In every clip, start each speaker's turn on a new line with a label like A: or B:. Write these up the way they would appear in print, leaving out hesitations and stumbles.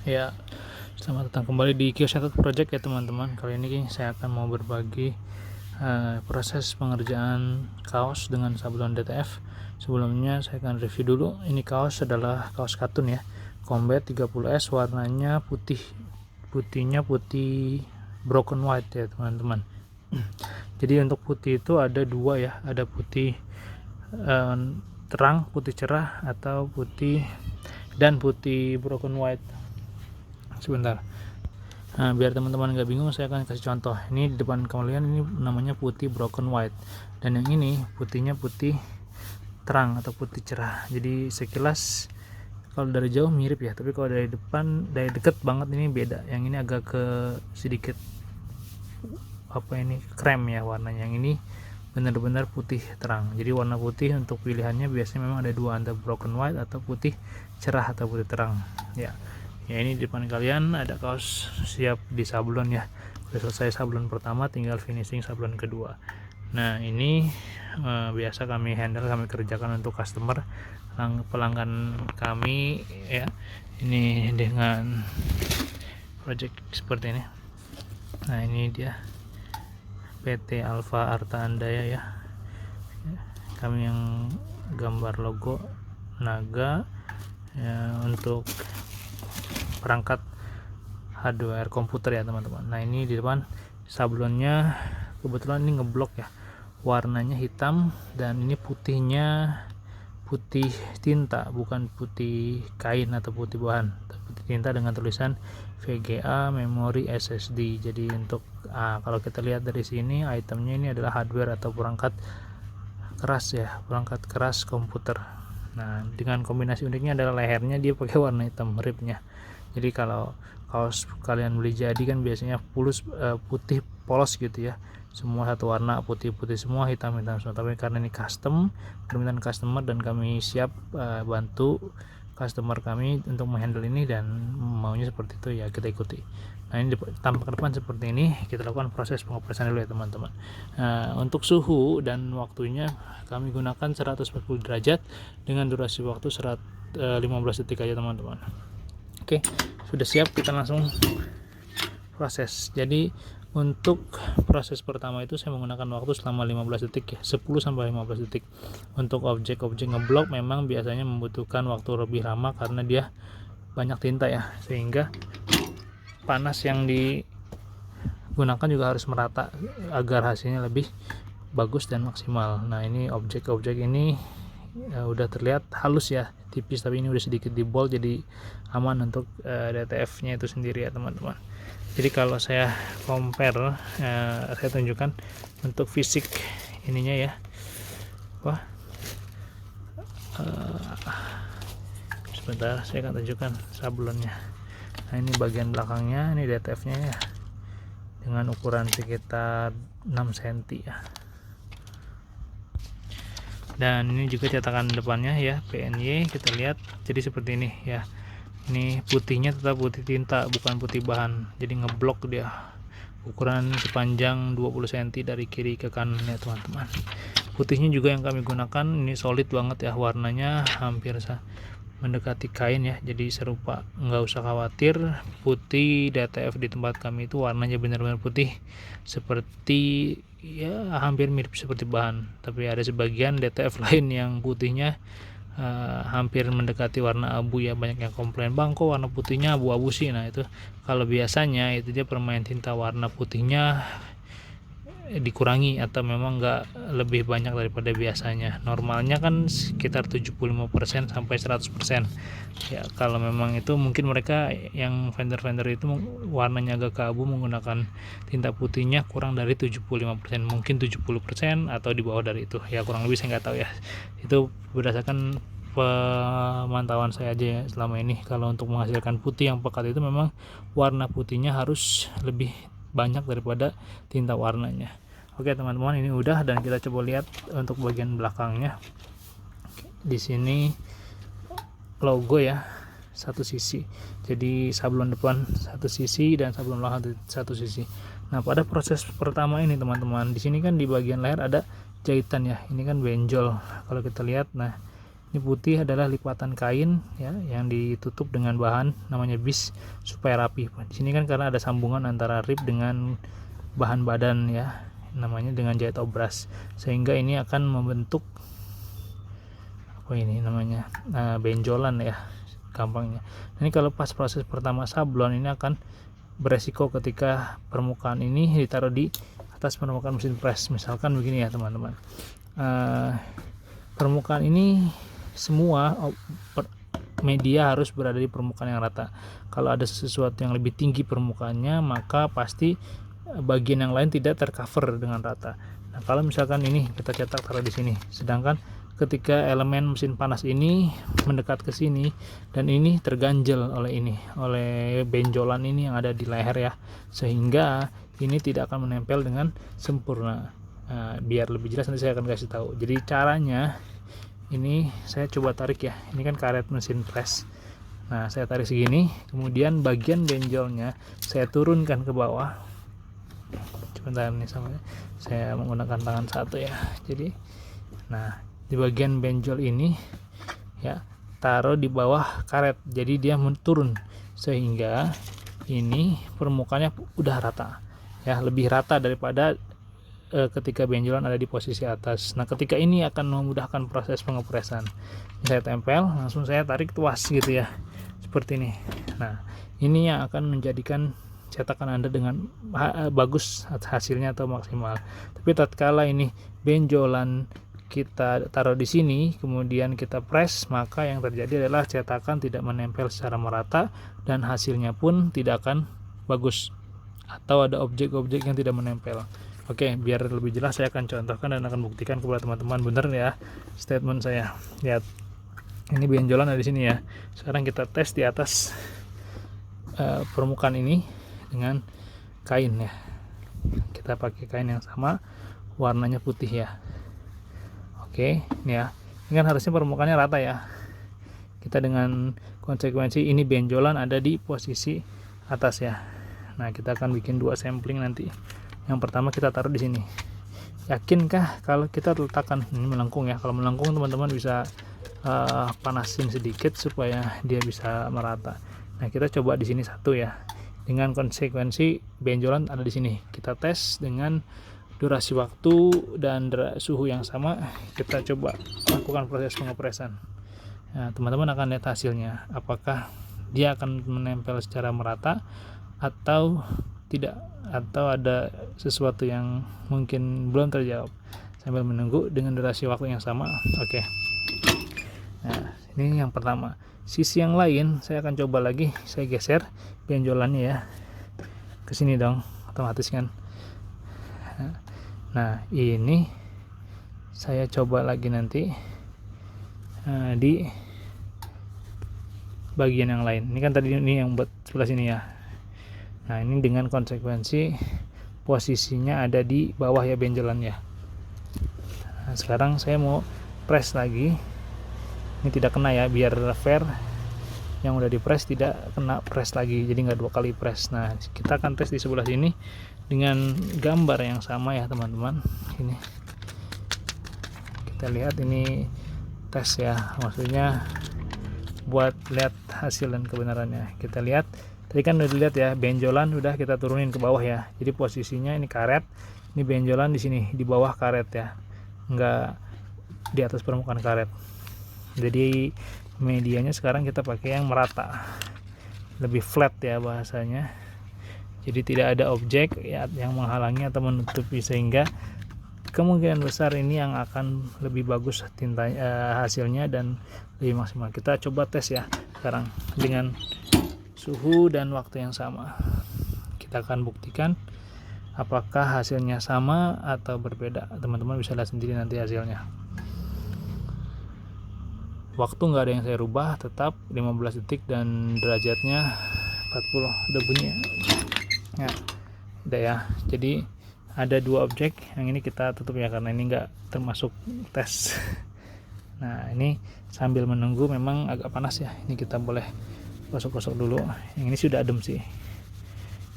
A: Ya, selamat datang kembali di Kiosk Project ya teman-teman. Kali ini saya akan mau berbagi proses pengerjaan kaos dengan sablon DTF. Sebelumnya saya akan review dulu. Ini kaos adalah kaos katun ya, Combat 30S, warnanya putih. Putihnya putih broken white ya teman-teman. Jadi untuk putih itu ada dua ya, ada putih terang, putih cerah, atau putih dan putih broken white. Sebentar. Nah, biar teman-teman nggak bingung, saya akan kasih contoh. Ini di depan kalian ini namanya putih broken white, dan yang ini putihnya putih terang atau putih cerah. Jadi sekilas kalau dari jauh mirip ya, tapi kalau dari depan, dari deket banget ini beda. Yang ini agak ke sedikit krem ya warnanya. Yang ini benar-benar putih terang. Jadi warna putih untuk pilihannya biasanya memang ada dua, antara broken white atau putih cerah atau putih terang ya. Ini di depan kalian ada kaos siap di sablon ya. Sudah selesai sablon pertama, tinggal finishing sablon kedua. Nah, ini biasa kami kerjakan untuk customer, pelanggan kami ya. Ini dengan project seperti ini. Nah, ini dia PT Alfa Arta Andaya ya. Kami yang gambar logo naga ya, untuk perangkat hardware komputer ya teman-teman. Nah, ini di depan sablonnya kebetulan ini ngeblok ya, warnanya hitam, dan ini putihnya putih tinta, bukan putih kain atau putih bahan, tapi putih tinta dengan tulisan VGA memori SSD. Jadi untuk kalau kita lihat dari sini, itemnya ini adalah hardware atau perangkat keras ya, perangkat keras komputer. Nah, dengan kombinasi uniknya adalah lehernya dia pakai warna hitam, ribnya. Jadi kalau kaos kalian beli jadi kan biasanya putih polos gitu ya, semua satu warna, putih-putih semua, hitam-hitam semua. Tapi karena ini custom, permintaan customer, dan kami siap bantu customer kami untuk menghandle ini, dan maunya seperti itu ya kita ikuti. Nah, ini tampak ke depan seperti ini. Kita lakukan proses pengoperasian dulu ya teman-teman. Untuk suhu dan waktunya kami gunakan 140 derajat dengan durasi waktu 15 detik aja teman-teman. Oke, sudah siap, kita langsung proses. Jadi untuk proses pertama itu saya menggunakan waktu selama 15 detik ya, 10-15 detik. Untuk objek-objek ngeblok memang biasanya membutuhkan waktu lebih lama karena dia banyak tinta ya, sehingga panas yang digunakan juga harus merata agar hasilnya lebih bagus dan maksimal. Nah, ini objek-objek ini udah terlihat halus ya, tipis, tapi ini udah sedikit di bold, jadi aman untuk DTF nya itu sendiri ya teman-teman. Jadi kalau saya compare, saya tunjukkan untuk fisik ininya ya. Sebentar, saya akan tunjukkan sablonnya. Nah, ini bagian belakangnya, ini DTF nya ya, dengan ukuran sekitar 6 cm ya. Dan ini juga cetakan depannya ya, PNY, kita lihat. Jadi seperti ini ya. Ini putihnya tetap putih tinta, bukan putih bahan. Jadi ngeblok dia. Ukuran sepanjang 20 cm dari kiri ke kanan ya teman-teman. Putihnya juga yang kami gunakan ini solid banget ya, warnanya hampir mendekati kain ya. Jadi serupa, nggak usah khawatir. Putih DTF di tempat kami itu warnanya benar-benar putih, seperti ya hampir mirip seperti bahan. Tapi ada sebagian DTF lain yang putihnya hampir mendekati warna abu ya. Banyak yang komplain, bang kok warna putihnya abu-abu sih. Nah, itu kalau biasanya itu dia permain tinta warna putihnya dikurangi atau memang nggak lebih banyak daripada biasanya. Normalnya kan sekitar 75% sampai 100% ya. Kalau memang itu mungkin mereka yang vendor-vendor itu warnanya agak keabu menggunakan tinta putihnya kurang dari 75%, mungkin 70% atau di bawah dari itu ya, kurang lebih saya nggak tahu ya. Itu berdasarkan pemantauan saya aja ya selama ini. Kalau untuk menghasilkan putih yang pekat itu memang warna putihnya harus lebih banyak daripada tinta warnanya. Oke teman-teman, ini udah, dan kita coba lihat untuk bagian belakangnya. Di sini logo ya, satu sisi. Jadi sablon depan satu sisi dan sablon belakang satu sisi. Nah, pada proses pertama ini teman-teman, di sini kan di bagian leher ada jahitan ya. Ini kan benjol kalau kita lihat. Nah, Ini putih adalah lipatan kain ya yang ditutup dengan bahan namanya bis supaya rapi. Di sini kan karena ada sambungan antara rib dengan bahan badan ya, namanya dengan jahit obras, sehingga ini akan membentuk apa ini namanya benjolan ya gampangnya. Ini kalau pas proses pertama sablon ini akan beresiko ketika permukaan ini ditaruh di atas permukaan mesin press. Misalkan begini ya teman-teman, permukaan ini semua media harus berada di permukaan yang rata. Kalau ada sesuatu yang lebih tinggi permukaannya, maka pasti bagian yang lain tidak tercover dengan rata. Nah, kalau misalkan ini kita cetak taruh di sini, sedangkan ketika elemen mesin panas ini mendekat ke sini dan ini terganjel oleh benjolan ini yang ada di leher ya, sehingga ini tidak akan menempel dengan sempurna. Biar lebih jelas nanti saya akan kasih tahu. Jadi caranya ini saya coba tarik ya, ini kan karet mesin press. Nah, saya tarik segini, kemudian bagian benjolnya saya turunkan ke bawah. Sebentar nih, saya menggunakan tangan satu ya. Jadi nah, di bagian benjol ini ya taruh di bawah karet, jadi dia turun sehingga ini permukaannya udah rata ya, lebih rata daripada ketika benjolan ada di posisi atas. Nah, ketika ini akan memudahkan proses pengepresan. Saya tempel, langsung saya tarik tuas gitu ya, seperti ini. Nah, ini yang akan menjadikan cetakan Anda dengan bagus hasilnya atau maksimal. Tapi tatkala ini benjolan kita taruh di sini kemudian kita press, maka yang terjadi adalah cetakan tidak menempel secara merata dan hasilnya pun tidak akan bagus atau ada objek-objek yang tidak menempel. Oke, biar lebih jelas saya akan contohkan dan akan buktikan kepada teman-teman benar ya statement saya. Lihat, ini benjolan ada di sini ya. Sekarang kita tes di atas permukaan ini dengan kain ya. Kita pakai kain yang sama, warnanya putih ya. Oke, ini ya. Ini kan harusnya permukaannya rata ya. Kita dengan konsekuensi ini benjolan ada di posisi atas ya. Nah, kita akan bikin 2 sampling nanti. Yang pertama kita taruh di sini. Yakinkah kalau kita letakkan ini melengkung ya? Kalau melengkung teman-teman bisa panasin sedikit supaya dia bisa merata. Nah, kita coba di sini satu ya. Dengan konsekuensi benjolan ada di sini. Kita tes dengan durasi waktu dan suhu yang sama, kita coba lakukan proses pengepresan. Nah, teman-teman akan lihat hasilnya, apakah dia akan menempel secara merata atau tidak, atau ada sesuatu yang mungkin belum terjawab, sambil menunggu dengan durasi waktu yang sama. Oke. Nah, ini yang pertama. Sisi yang lain saya akan coba lagi, saya geser benjolannya ya ke sini dong, otomatis kan. Nah, ini saya coba lagi nanti di bagian yang lain. Ini kan tadi ini yang buat sebelah sini ya. Nah, ini dengan konsekuensi posisinya ada di bawah ya benjolannya. Nah, sekarang saya mau press lagi. Ini tidak kena ya, biar fair. Yang udah di press tidak kena press lagi, jadi nggak 2 kali press. Nah, kita akan tes di sebelah sini dengan gambar yang sama ya teman-teman. Ini kita lihat, ini tes ya, maksudnya buat lihat hasil dan kebenarannya. Kita lihat tadi kan udah dilihat ya, benjolan udah kita turunin ke bawah ya, jadi posisinya ini karet, ini benjolan di sini di bawah karet ya, nggak di atas permukaan karet. Jadi medianya sekarang kita pakai yang merata, lebih flat ya bahasanya. Jadi tidak ada objek ya yang menghalangi atau menutupi, sehingga kemungkinan besar ini yang akan lebih bagus hasilnya dan lebih maksimal. Kita coba tes ya sekarang dengan suhu dan waktu yang sama. Kita akan buktikan apakah hasilnya sama atau berbeda. Teman-teman bisa lihat sendiri nanti hasilnya. Waktu nggak ada yang saya rubah, tetap 15 detik dan derajatnya 40. Udah bunyi ya, udah ya. Jadi ada 2 objek, yang ini kita tutup ya karena ini nggak termasuk tes. Nah, ini sambil menunggu, memang agak panas ya, ini kita boleh gosok-gosok dulu. Yang ini sudah adem sih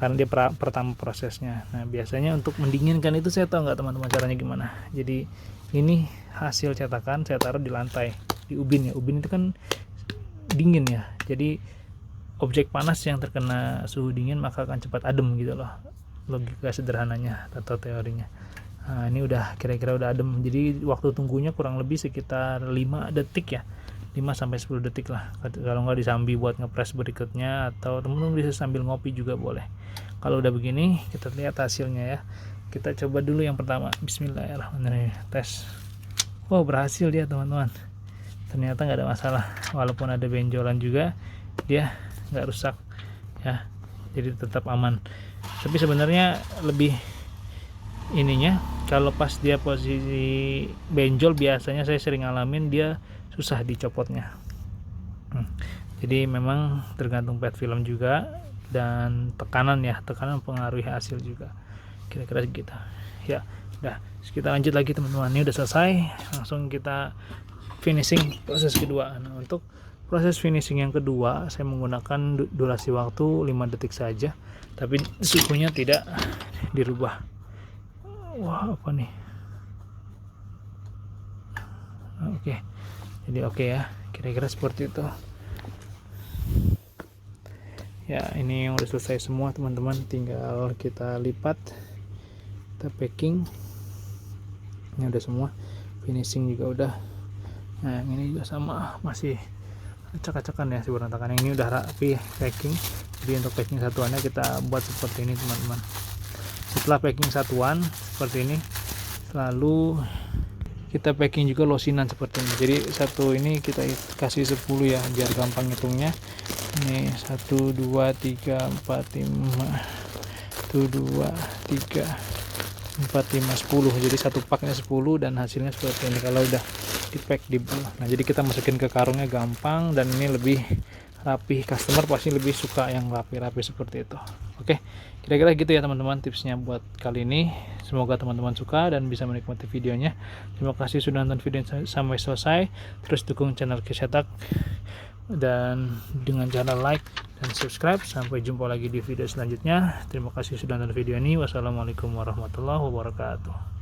A: karena dia pertama prosesnya. Nah, biasanya untuk mendinginkan itu saya tahu nggak teman-teman caranya gimana. Jadi ini hasil cetakan saya taruh di lantai. di ubin ya. Ubin itu kan dingin ya, jadi objek panas yang terkena suhu dingin maka akan cepat adem gitu loh, logika sederhananya atau teorinya. Nah, ini udah kira-kira udah adem, jadi waktu tunggunya kurang lebih sekitar 5 detik ya, 5-10 detik lah. Kalau nggak disambi buat ngepres berikutnya, atau temen-temen bisa sambil ngopi juga boleh. Kalau udah begini, kita lihat hasilnya ya. Kita coba dulu yang pertama. Bismillahirrahmanirrahim. Tes. Wow, berhasil dia teman-teman. Ternyata nggak ada masalah, walaupun ada benjolan juga dia nggak rusak ya, jadi tetap aman. Tapi sebenarnya lebih ininya kalau pas dia posisi benjol, biasanya saya sering ngalamin dia susah dicopotnya. Jadi memang tergantung pet film juga, dan tekanan ya, tekanan mempengaruhi hasil juga, kira-kira gitu ya. Udah, kita lanjut lagi teman-teman, ini udah selesai, langsung kita finishing proses kedua. Nah, untuk proses finishing yang kedua saya menggunakan durasi waktu 5 detik saja, tapi suhunya tidak dirubah. Wah, apa nih? Oke. Jadi oke ya, kira-kira seperti itu. Ya, ini yang udah selesai semua teman-teman, tinggal kita lipat, kita packing. Ini udah semua, finishing juga udah. Nah, yang ini juga sama, masih acak-acakan ya, si berantakan. Yang ini udah rapi packing. Jadi untuk packing satuannya kita buat seperti ini teman-teman. Setelah packing satuan seperti ini, lalu kita packing juga losinan seperti ini. Jadi satu ini kita kasih 10 ya, biar gampang hitungnya. Ini 1 2 3 4 5 1 2 3 4 5 10. Jadi satu paknya 10 dan hasilnya seperti ini kalau udah di pack di bawah. Nah, jadi kita masukin ke karungnya gampang, dan ini lebih rapi. Customer pasti lebih suka yang rapi-rapi seperti itu. Oke, kira-kira gitu ya teman-teman tipsnya buat kali ini. Semoga teman-teman suka dan bisa menikmati videonya. Terima kasih sudah nonton video sampai selesai. Terus dukung channel Keshatak dan dengan cara like dan subscribe. Sampai jumpa lagi di video selanjutnya. Terima kasih sudah nonton video ini. Wassalamualaikum warahmatullahi wabarakatuh.